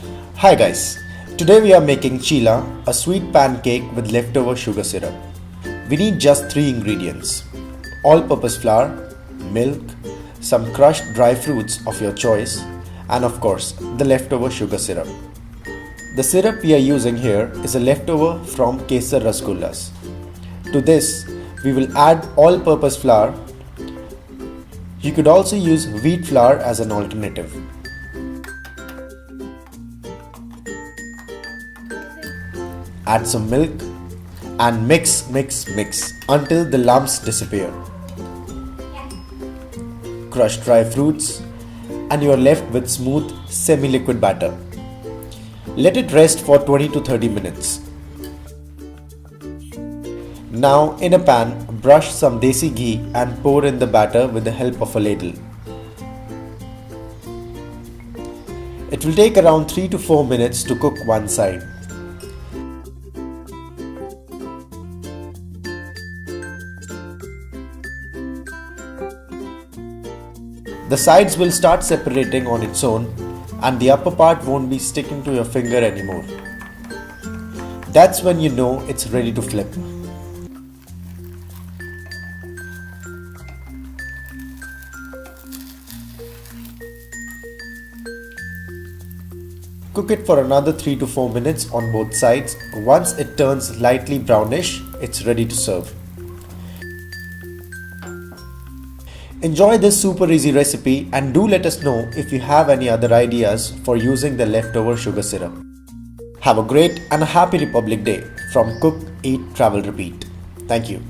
Hi guys, today we are making Cheela, a sweet pancake with leftover sugar syrup. We need just 3 ingredients: all-purpose flour, milk, some crushed dry fruits of your choice, and of course the leftover sugar syrup. The syrup we are using here is a leftover from Kesar Rasgullas. To this, we will add all-purpose flour. You could also use wheat flour as an alternative. Add some milk and mix until the lumps disappear. Crush dry fruits and you are left with smooth semi-liquid batter. Let it rest for 20 to 30 minutes. Now in a pan, brush some desi ghee and pour in the batter with the help of a ladle. It will take around 3 to 4 minutes to cook one side. The sides will start separating on its own and the upper part won't be sticking to your finger anymore. That's when you know it's ready to flip. Cook it for another 3 to 4 minutes on both sides. Once it turns lightly brownish, it's ready to serve. Enjoy this super easy recipe and do let us know if you have any other ideas for using the leftover sugar syrup. Have a great and a happy Republic Day from Cook, Eat, Travel, Repeat. Thank you.